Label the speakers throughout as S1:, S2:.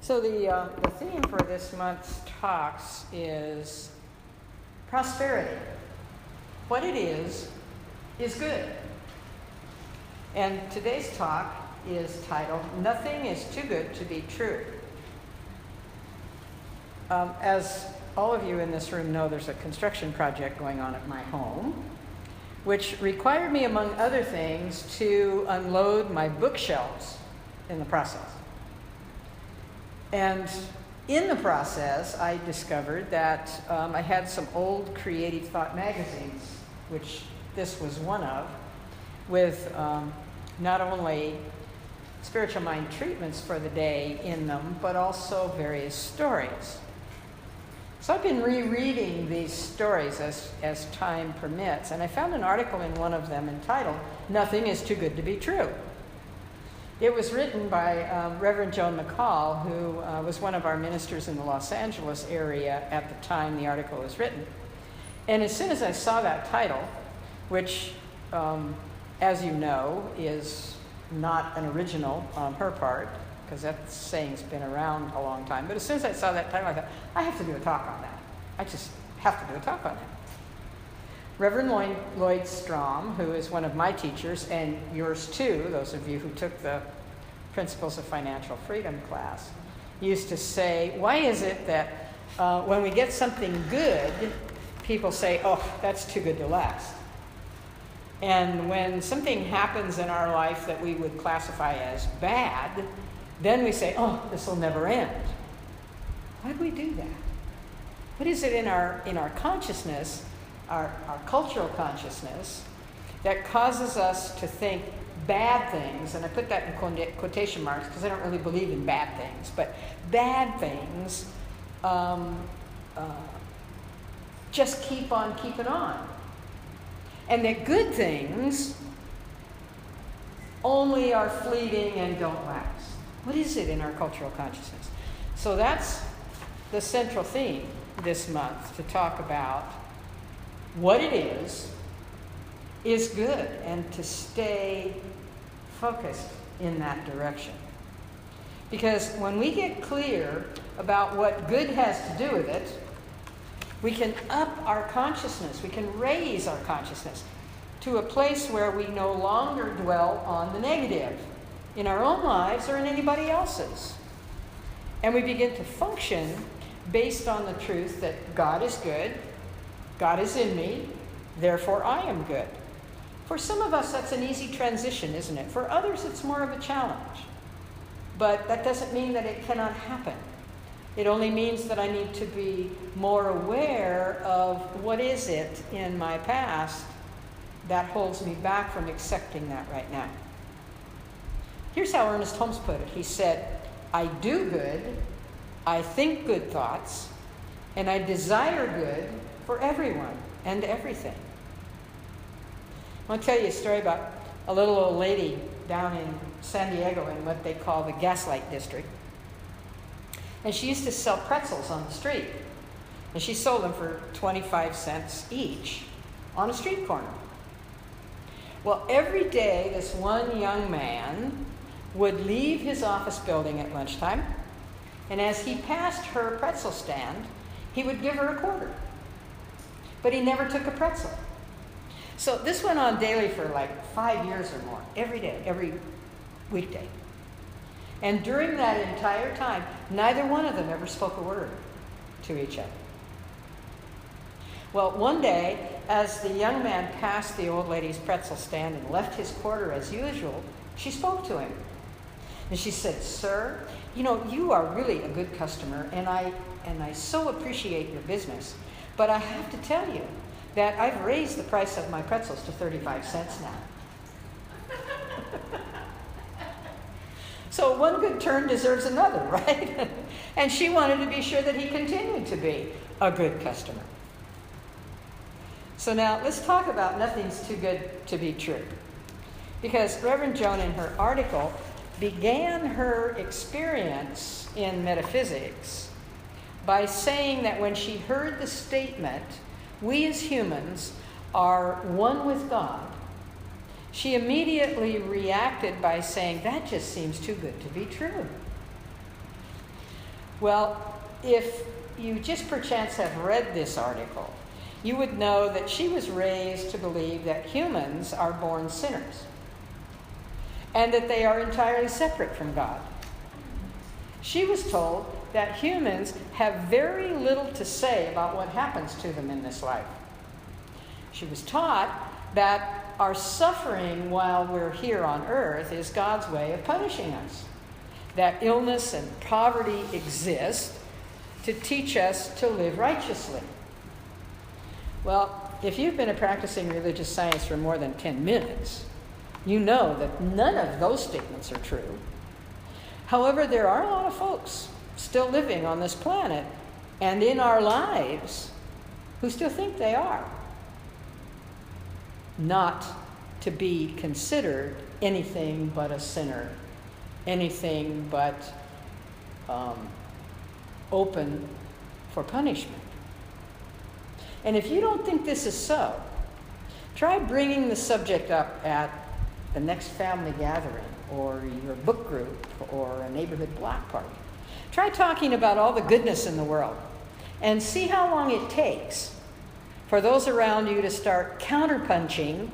S1: So the theme for this month's talks is prosperity. What it is good. And today's talk is titled, Nothing is Too Good to Be True. As all of you in this room know, there's a construction project going on at my home, which required me, among other things, to unload my bookshelves in the process. And in the process, I discovered that I had some old Creative Thought magazines, which this was one of, with not only spiritual mind treatments for the day in them, but also various stories. So I've been rereading these stories as time permits, and I found an article in one of them entitled, Nothing is Too Good to Be True. It was written by Reverend Joan McCall, who was one of our ministers in the Los Angeles area at the time the article was written. And as soon as I saw that title, which, as you know, is not an original on her part, because that saying's been around a long time. But as soon as I saw that title, I thought, I have to do a talk on that. I just have to do a talk on that. Reverend Lloyd Strom, who is one of my teachers, and yours too, those of you who took the Principles of Financial Freedom class, used to say, why is it that when we get something good, people say, oh, that's too good to last? And when something happens in our life that we would classify as bad, then we say, oh, this will never end. Why do we do that? What is it in our consciousness, our cultural consciousness, that causes us to think bad things, and I put that in quotation marks because I don't really believe in bad things, but bad things just keep on keeping on. And that good things only are fleeting and don't last. What is it in our cultural consciousness? So that's the central theme this month, to talk about what it is good, and to stay focused in that direction. Because when we get clear about what good has to do with it, we can up our consciousness, we can raise our consciousness to a place where we no longer dwell on the negative in our own lives or in anybody else's. And we begin to function based on the truth that God is good, God is in me, therefore I am good. For some of us, that's an easy transition, isn't it? For others, it's more of a challenge. But that doesn't mean that it cannot happen. It only means that I need to be more aware of what is it in my past that holds me back from accepting that right now. Here's how Ernest Holmes put it. He said, I do good, I think good thoughts, and I desire good for everyone and everything. I want to tell you a story about a little old lady down in San Diego in what they call the Gaslight District. And she used to sell pretzels on the street. And she sold them for 25 cents each on a street corner. Well, every day this one young man would leave his office building at lunchtime, and as he passed her pretzel stand, he would give her a quarter. But he never took a pretzel. So this went on daily for like 5 years or more, every day, every weekday. And during that entire time, neither one of them ever spoke a word to each other. Well, one day, as the young man passed the old lady's pretzel stand and left his quarter as usual, she spoke to him. And she said, sir, you know, you are really a good customer, and I so appreciate your business. But I have to tell you that I've raised the price of my pretzels to 35 cents now. So one good turn deserves another, right? And she wanted to be sure that he continued to be a good customer. So now let's talk about nothing's too good to be true. Because Reverend Joan in her article began her experience in metaphysics by saying that when she heard the statement, we as humans are one with God, she immediately reacted by saying, that just seems too good to be true. Well, if you just perchance have read this article, you would know that she was raised to believe that humans are born sinners and that they are entirely separate from God. She was told that humans have very little to say about what happens to them in this life. She was taught that our suffering while we're here on earth is God's way of punishing us, that illness and poverty exist to teach us to live righteously. Well, if you've been practicing religious science for more than 10 minutes, you know that none of those statements are true. However, there are a lot of folks still living on this planet and in our lives who still think they are not to be considered anything but a sinner, anything but open for punishment. And if you don't think this is so, try bringing the subject up at the next family gathering or your book group or a neighborhood block party. Try talking about all the goodness in the world and see how long it takes for those around you to start counterpunching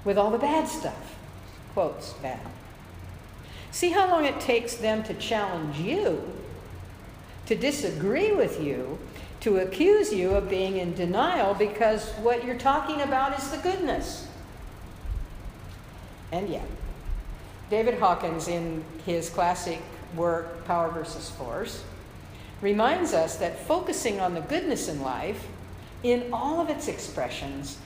S1: with all the bad stuff. Quotes, bad. See how long it takes them to challenge you, to disagree with you, to accuse you of being in denial because what you're talking about is the goodness. And yet, David Hawkins, in his classic work, Power versus Force, reminds us that focusing on the goodness in life, in all of its expressions,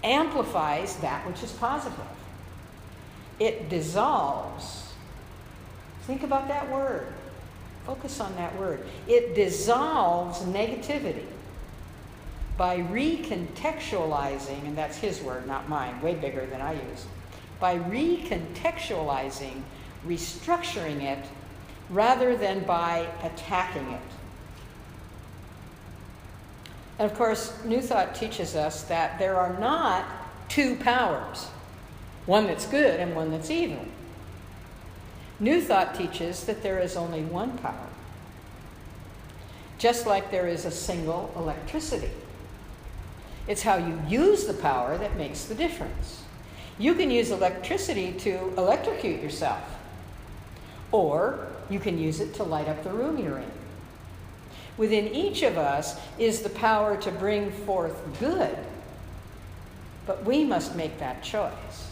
S1: amplifies that which is positive. It dissolves. Think about that word. Focus on that word. It dissolves negativity by recontextualizing, and that's his word, not mine, way bigger than I use, by recontextualizing, restructuring it, rather than by attacking it. And of course, New Thought teaches us that there are not two powers, one that's good and one that's evil. New Thought teaches that there is only one power, just like there is a single electricity. It's how you use the power that makes the difference. You can use electricity to electrocute yourself, or you can use it to light up the room you're in. Within each of us is the power to bring forth good, but we must make that choice.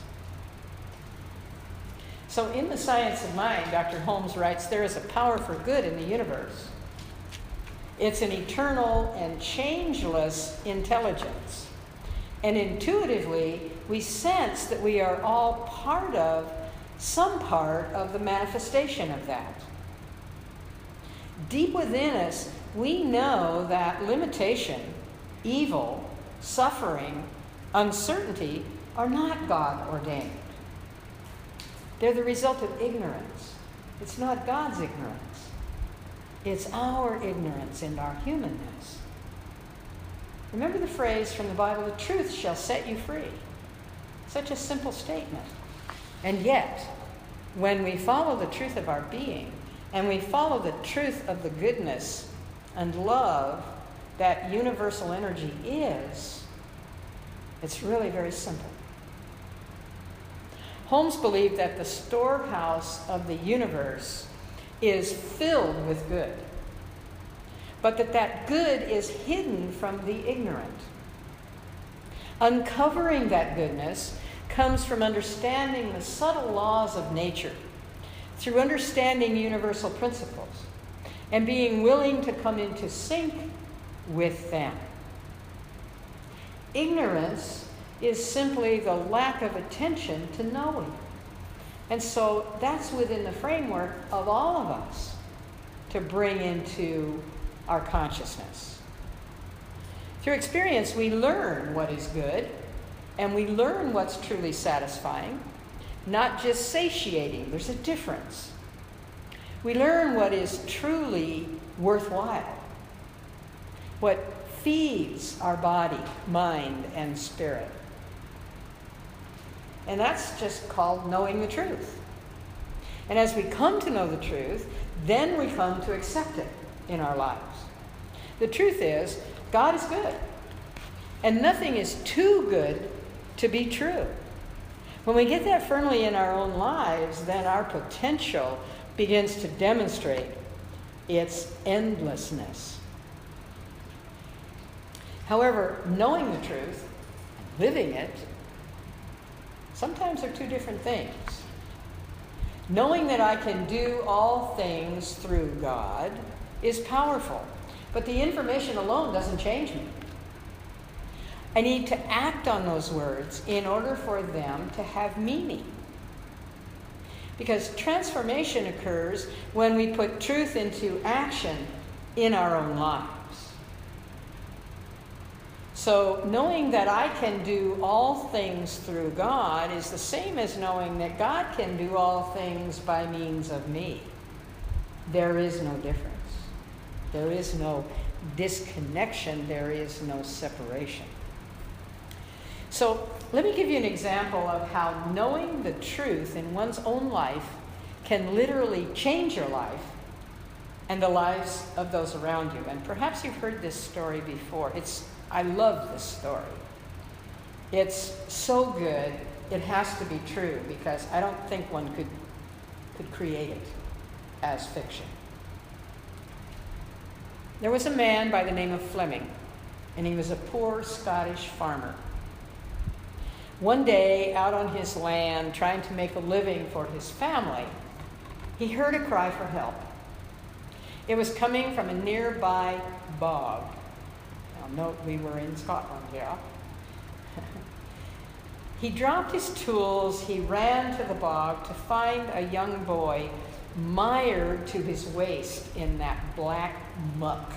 S1: So in The Science of Mind, Dr. Holmes writes, there is a power for good in the universe. It's an eternal and changeless intelligence. And intuitively, we sense that we are all some part of the manifestation of that. Deep within us, we know that limitation, evil, suffering, uncertainty are not God ordained. They're the result of ignorance. It's not God's ignorance. It's our ignorance and our humanness. Remember the phrase from the Bible, the truth shall set you free. Such a simple statement. And yet, when we follow the truth of our being, and we follow the truth of the goodness and love that universal energy is, it's really very simple. Holmes believed that the storehouse of the universe is filled with good, but that good is hidden from the ignorant. Uncovering that goodness comes from understanding the subtle laws of nature, through understanding universal principles, and being willing to come into sync with them. Ignorance is simply the lack of attention to knowing. And so that's within the framework of all of us to bring into our consciousness. Through experience, we learn what is good, and we learn what's truly satisfying, not just satiating. There's a difference. We learn what is truly worthwhile, what feeds our body, mind, and spirit. And that's just called knowing the truth. And as we come to know the truth, then we come to accept it. in our lives. The truth is, God is good, and nothing is too good to be true. When we get that firmly in our own lives, then our potential begins to demonstrate its endlessness. However, knowing the truth and living it sometimes are two different things. Knowing that I can do all things through God is powerful, but the information alone doesn't change me. I need to act on those words in order for them to have meaning. Because transformation occurs when we put truth into action in our own lives. So knowing that I can do all things through God is the same as knowing that God can do all things by means of me. There is no difference. There is no disconnection. There is no separation. So let me give you an example of how knowing the truth in one's own life can literally change your life and the lives of those around you. And perhaps you've heard this story before. I love this story. It's so good, it has to be true, because I don't think one could create it as fiction. There was a man by the name of Fleming, and he was a poor Scottish farmer. One day, out on his land, trying to make a living for his family, he heard a cry for help. It was coming from a nearby bog. Now, note we were in Scotland, yeah. He dropped his tools, he ran to the bog to find a young boy mired to his waist in that black muck.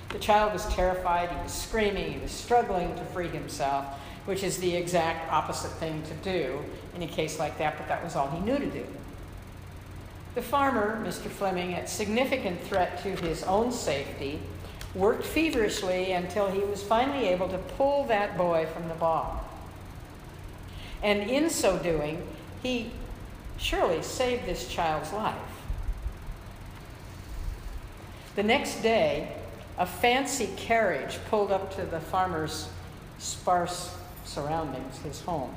S1: The child was terrified, he was screaming, he was struggling to free himself, which is the exact opposite thing to do in a case like that, but that was all he knew to do. The farmer, Mr. Fleming, at significant threat to his own safety, worked feverishly until he was finally able to pull that boy from the bog. And in so doing, he surely saved this child's life. The next day, a fancy carriage pulled up to the farmer's sparse surroundings, his home.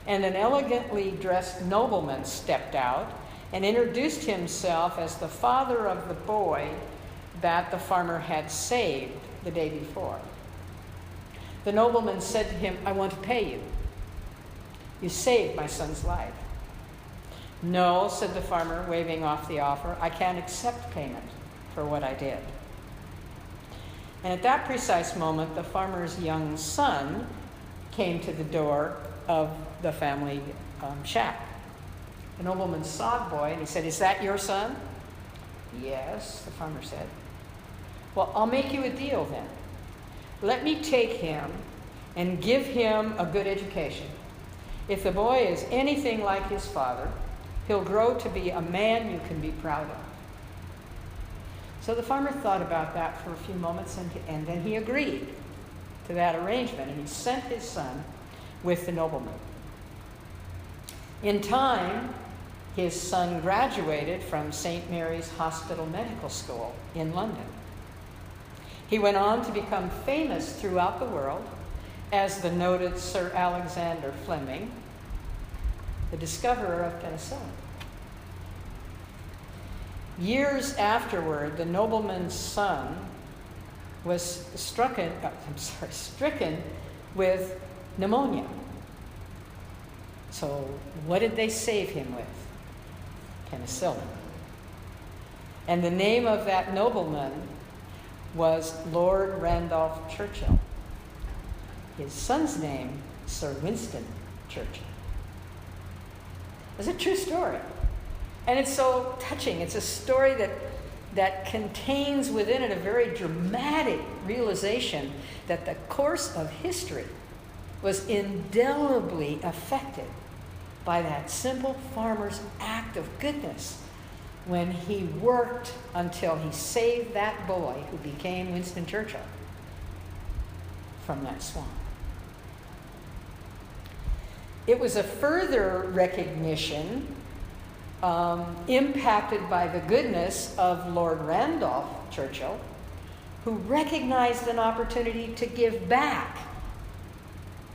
S1: And an elegantly dressed nobleman stepped out and introduced himself as the father of the boy that the farmer had saved the day before. The nobleman said to him, "I want to pay you. You saved my son's life." "No," said the farmer, waving off the offer, "I can't accept payment for what I did." And at that precise moment, the farmer's young son came to the door of the family shack. The nobleman saw the boy and he said, "Is that your son?" "Yes," the farmer said. "Well, I'll make you a deal then. Let me take him and give him a good education. If the boy is anything like his father, he'll grow to be a man you can be proud of." So the farmer thought about that for a few moments, and then he agreed to that arrangement, and he sent his son with the nobleman. In time, his son graduated from St. Mary's Hospital Medical School in London. He went on to become famous throughout the world as the noted Sir Alexander Fleming, the discoverer of penicillin. Years afterward, the nobleman's son was stricken with pneumonia. So what did they save him with? Penicillin. And the name of that nobleman was Lord Randolph Churchill. His son's name, Sir Winston Churchill. It's a true story. And it's so touching. It's a story that contains within it a very dramatic realization that the course of history was indelibly affected by that simple farmer's act of goodness when he worked until he saved that boy who became Winston Churchill from that swamp. It was a further recognition impacted by the goodness of Lord Randolph Churchill, who recognized an opportunity to give back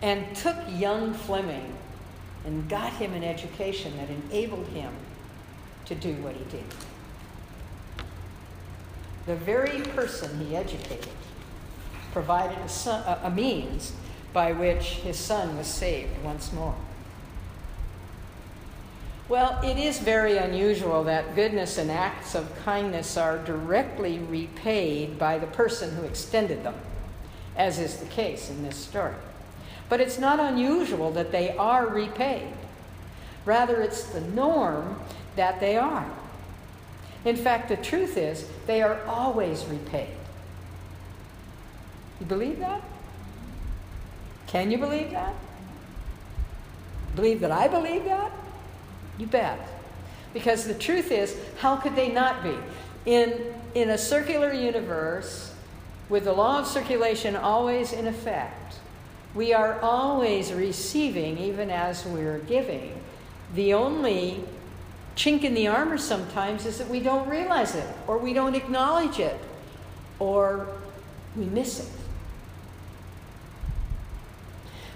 S1: and took young Fleming and got him an education that enabled him to do what he did. The very person he educated provided a means by which his son was saved once more. Well, it is very unusual that goodness and acts of kindness are directly repaid by the person who extended them, as is the case in this story. But it's not unusual that they are repaid. Rather, it's the norm that they are. In fact, the truth is, they are always repaid. You believe that? Can you believe that? Believe that I believe that? You bet. Because the truth is, how could they not be? In a circular universe, with the law of circulation always in effect, we are always receiving even as we're giving. The only chink in the armor sometimes is that we don't realize it, or we don't acknowledge it, or we miss it.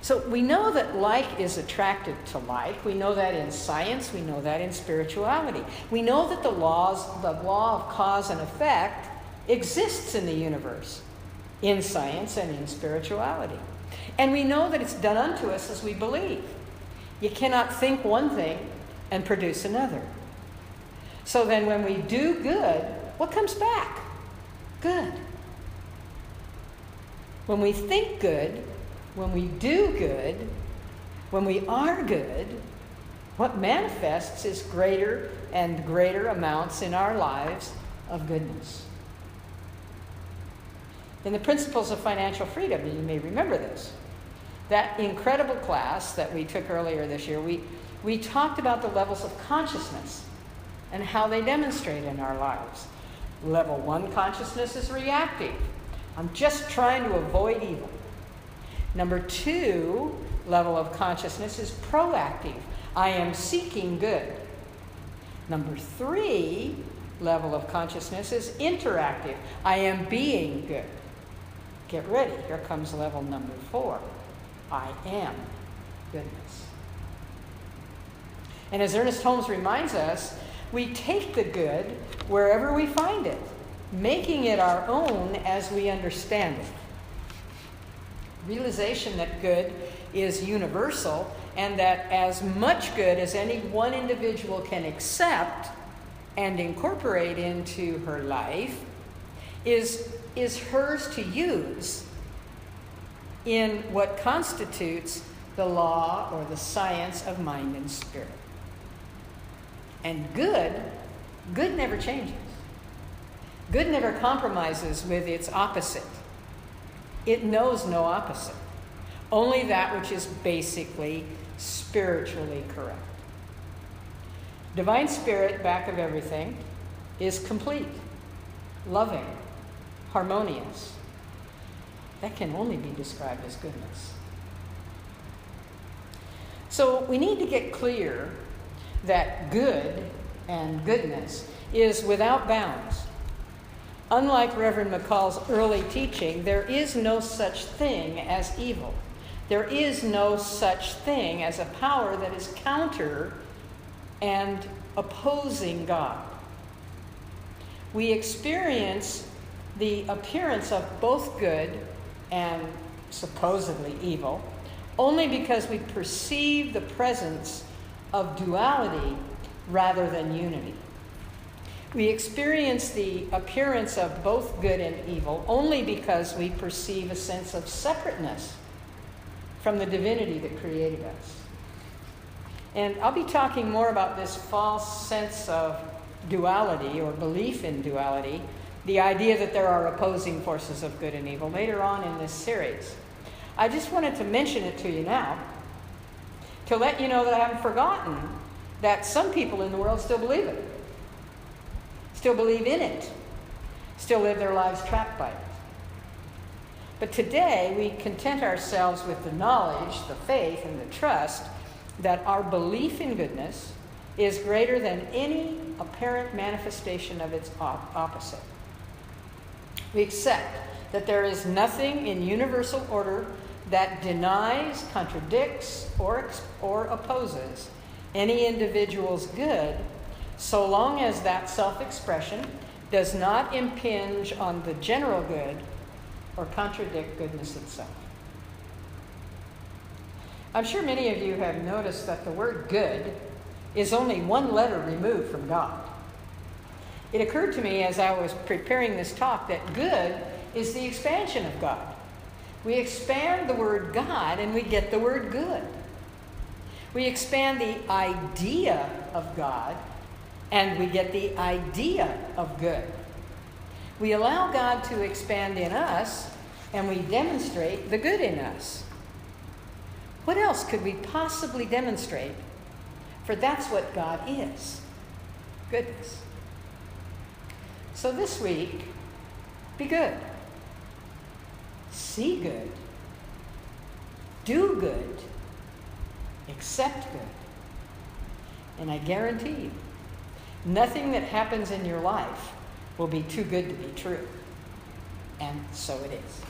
S1: So we know that like is attracted to like. We know that in science. We know that in spirituality. We know that the law of cause and effect exists in the universe, in science and in spirituality. And we know that it's done unto us as we believe. You cannot think one thing and produce another. So then when we do good, what comes back? Good. When we think good, when we do good, when we are good, what manifests is greater and greater amounts in our lives of goodness. In the Principles of Financial Freedom, you may remember this, that incredible class that we took earlier this year, we talked about the levels of consciousness and how they demonstrate in our lives. Level 1 consciousness is reactive. I'm just trying to avoid evil. Number 2 level of consciousness is proactive. I am seeking good. Number 3 level of consciousness is interactive. I am being good. Get ready. Here comes level number 4. I am goodness. And as Ernest Holmes reminds us, we take the good wherever we find it, making it our own as we understand it. Realization that good is universal and that as much good as any one individual can accept and incorporate into her life is hers to use in what constitutes the law or the science of mind and spirit. And good never changes. Good never compromises with its opposite. It knows no opposite, only that which is basically spiritually correct. Divine Spirit, back of everything, is complete, loving, harmonious. That can only be described as goodness. So we need to get clear that good and goodness is without bounds. Unlike Reverend McCall's early teaching, there is no such thing as evil. There is no such thing as a power that is counter and opposing God. We experience the appearance of both good and supposedly evil only because we perceive the presence of duality rather than unity. We experience the appearance of both good and evil only because we perceive a sense of separateness from the divinity that created us. And I'll be talking more about this false sense of duality or belief in duality, the idea that there are opposing forces of good and evil, later on in this series. I just wanted to mention it to you now to let you know that I haven't forgotten that some people in the world still believe it. Still believe in it, still live their lives trapped by it. But today we content ourselves with the knowledge, the faith, and the trust that our belief in goodness is greater than any apparent manifestation of its opposite. We accept that there is nothing in universal order that denies, contradicts, or opposes any individual's good, so long as that self-expression does not impinge on the general good or contradict goodness itself. I'm sure many of you have noticed that the word good is only one letter removed from God. It occurred to me as I was preparing this talk that good is the expansion of God. We expand the word God and we get the word good. We expand the idea of God and we get the idea of good. We allow God to expand in us and we demonstrate the good in us. What else could we possibly demonstrate? For that's what God is. Goodness. So this week, be good. See good. Do good. Accept good. And I guarantee you, nothing that happens in your life will be too good to be true. And so it is.